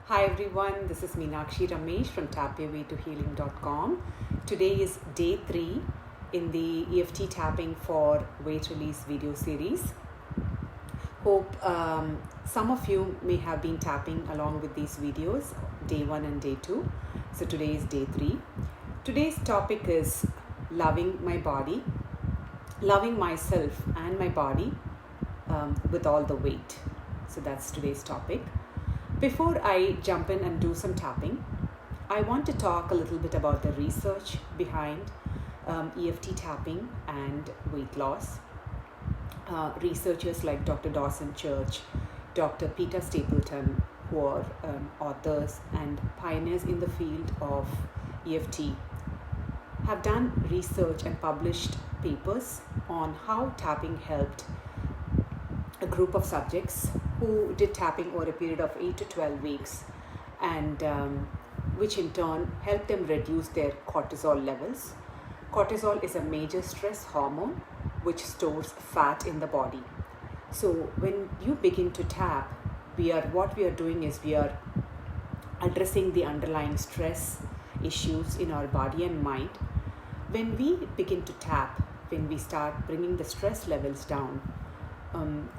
Hi everyone, this is Meenakshi Ramesh from tapyourwaytohealing.com. Today is day 3 in the EFT Tapping for Weight Release video series. Hope some of you may have been tapping along with these videos, day 1 and day 2. So today is day 3. Today's topic is loving my body, loving myself and my body with all the weight. So that's today's topic. Before I jump in and do some tapping, I want to talk a little bit about the research behind EFT tapping and weight loss. Researchers like Dr. Dawson Church, Dr. Peter Stapleton, who are authors and pioneers in the field of EFT, have done research and published papers on how tapping helped a group of subjects who did tapping over a period of 8 to 12 weeks, and which in turn helped them reduce their cortisol levels. Cortisol is a major stress hormone which stores fat in the body. So when you begin to tap, what we are doing is we are addressing the underlying stress issues in our body and mind. When we begin to tap, when we start bringing the stress levels down,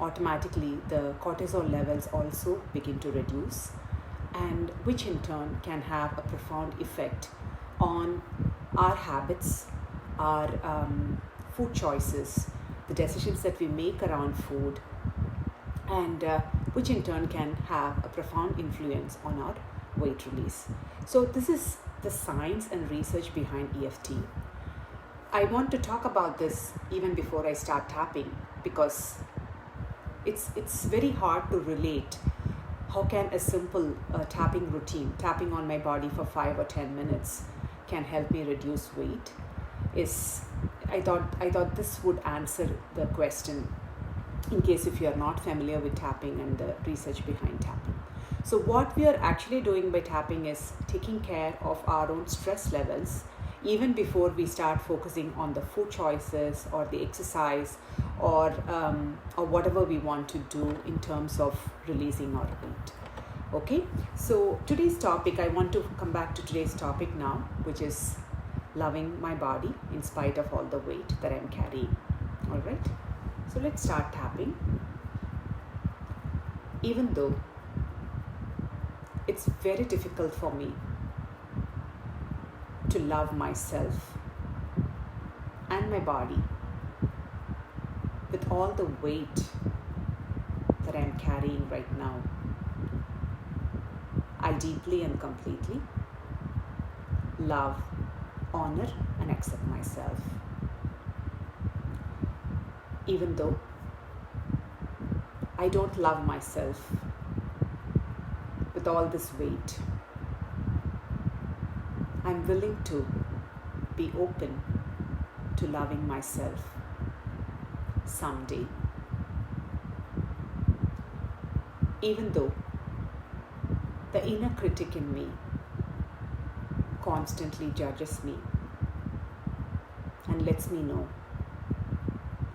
automatically the cortisol levels also begin to reduce, and which in turn can have a profound effect on our habits, our food choices, the decisions that we make around food, and which in turn can have a profound influence on our weight release. So this is the science and research behind EFT. I want to talk about this even before I start tapping, because it's very hard to relate. How can a simple tapping routine, tapping on my body for 5 or 10 minutes, can help me reduce weight? I thought this would answer the question, in case if you are not familiar with tapping and the research behind tapping. So what we are actually doing by tapping is taking care of our own stress levels even before we start focusing on the food choices or the exercise or whatever we want to do in terms of releasing our weight. Okay, so today's topic, I want to come back to today's topic now, which is loving my body in spite of all the weight that I'm carrying. All right, so let's start tapping. Even though it's very difficult for me to love myself and my body with all the weight that I'm carrying right now, I deeply and completely love, honor, and accept myself. Even though I don't love myself with all this weight, I'm willing to be open to loving myself someday. Even though the inner critic in me constantly judges me and lets me know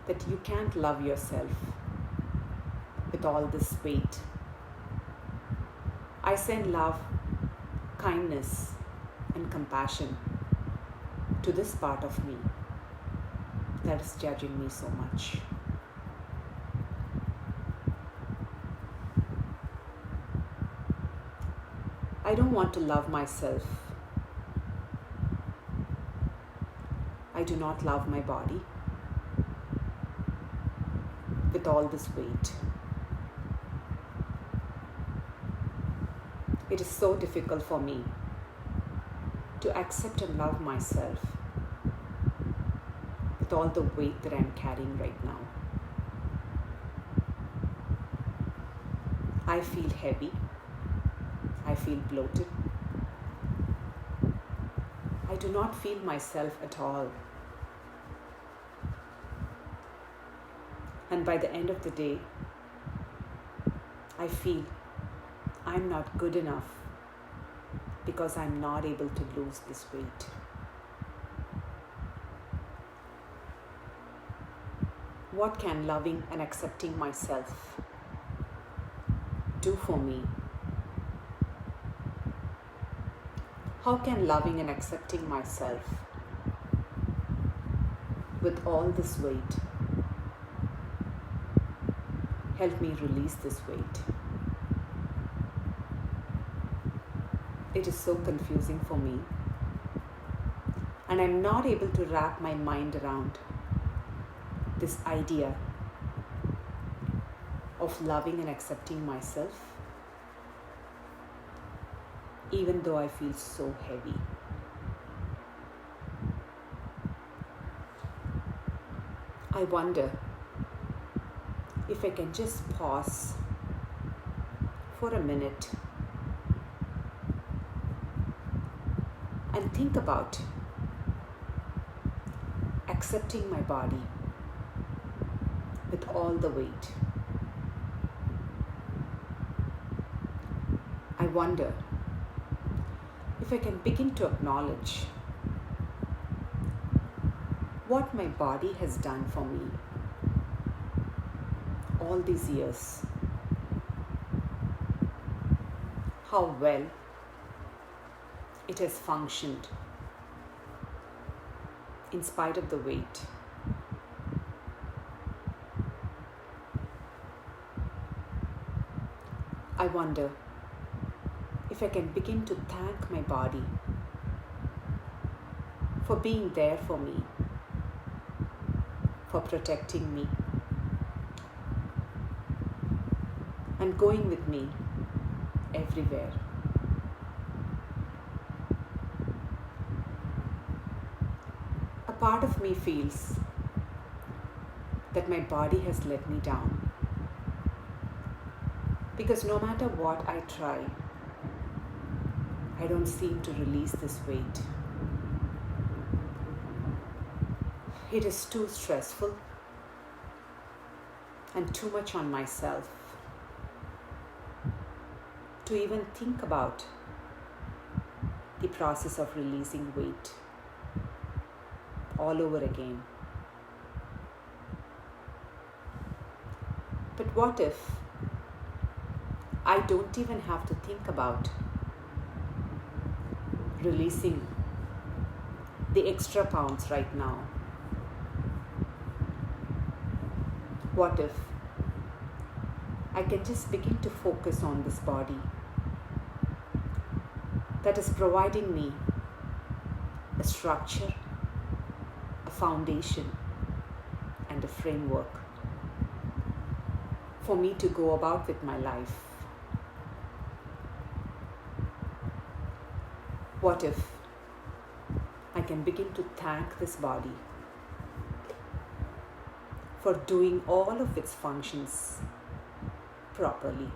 that you can't love yourself with all this weight, I send love, kindness, and compassion to this part of me that is judging me so much. I don't want to love myself. I do not love my body with all this weight. It is so difficult for me to accept and love myself with all the weight that I'm carrying right now. I feel heavy. I feel bloated. I do not feel myself at all. And by the end of the day, I feel I'm not good enough because I'm not able to lose this weight. What can loving and accepting myself do for me How can loving and accepting myself with all this weight help me release this weight? It is so confusing for me, and I'm not able to wrap my mind around this idea of loving and accepting myself, even though I feel so heavy. I wonder if I can just pause for a minute and think about accepting my body with all the weight. I wonder if I can begin to acknowledge what my body has done for me all these years, how well it has functioned in spite of the weight. I wonder if I can begin to thank my body for being there for me, for protecting me, and going with me everywhere. A part of me feels that my body has let me down, because no matter what I try, I don't seem to release this weight. It is too stressful and too much on myself to even think about the process of releasing weight all over again. But what if I don't even have to think about releasing the extra pounds right now? What if I can just begin to focus on this body that is providing me a structure, a foundation, and a framework for me to go about with my life? What if I can begin to thank this body for doing all of its functions properly?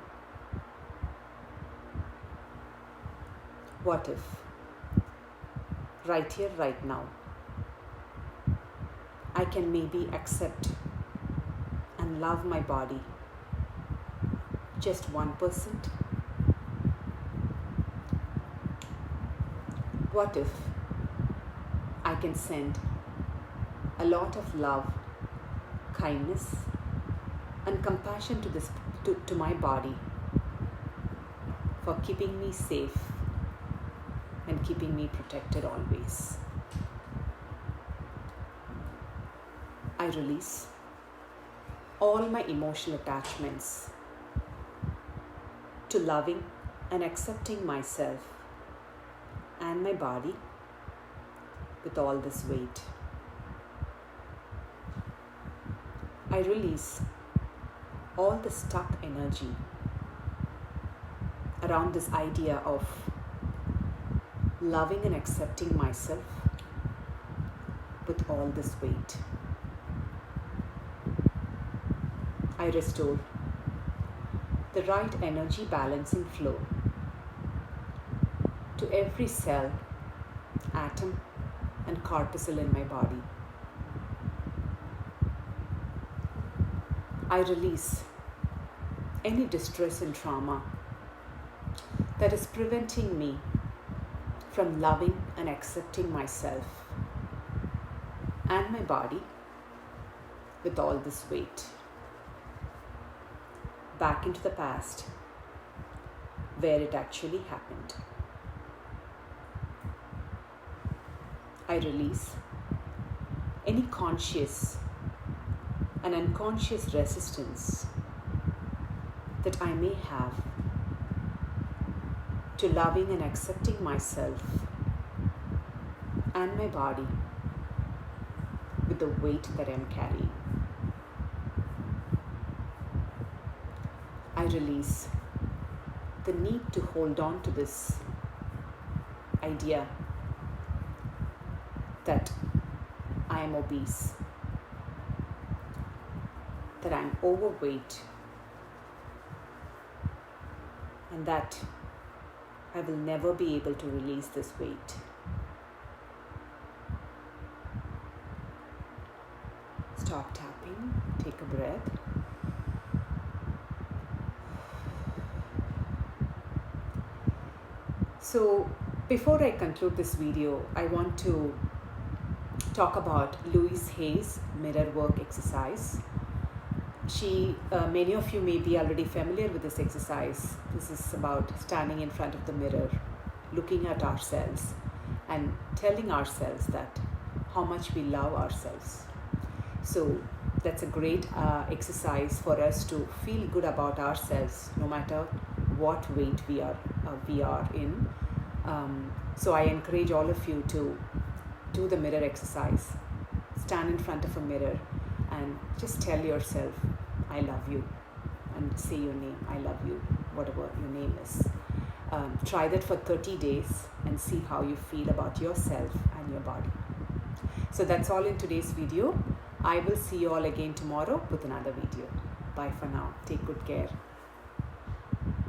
What if right here, right now, I can maybe accept and love my body just 1%? What if I can send a lot of love, kindness, and compassion to my body for keeping me safe and keeping me protected always? I release all my emotional attachments to loving and accepting myself and my body with all this weight. I release all the stuck energy around this idea of loving and accepting myself with all this weight. I restore the right energy balancing flow to every cell, atom, and corpuscle in my body. I release any distress and trauma that is preventing me from loving and accepting myself and my body with all this weight. Back into the past, where it actually happened. I release any conscious and unconscious resistance that I may have to loving and accepting myself and my body with the weight that I'm carrying. I release the need to hold on to this idea that I am obese, that I'm overweight, and that I will never be able to release this weight. Stop tapping, take a breath. So before I conclude this video, I want to talk about Louise Hay's mirror work exercise. Many of you may be already familiar with this exercise. This is about standing in front of the mirror, looking at ourselves and telling ourselves that how much we love ourselves. So that's a great exercise for us to feel good about ourselves, no matter what weight we are in. So I encourage all of you to do the mirror exercise. Stand in front of a mirror and just tell yourself, I love you, and say your name, I love you, whatever your name is. Try that for 30 days and see how you feel about yourself and your body. So that's all in today's video. I will see you all again tomorrow with another video. Bye for now. Take good care.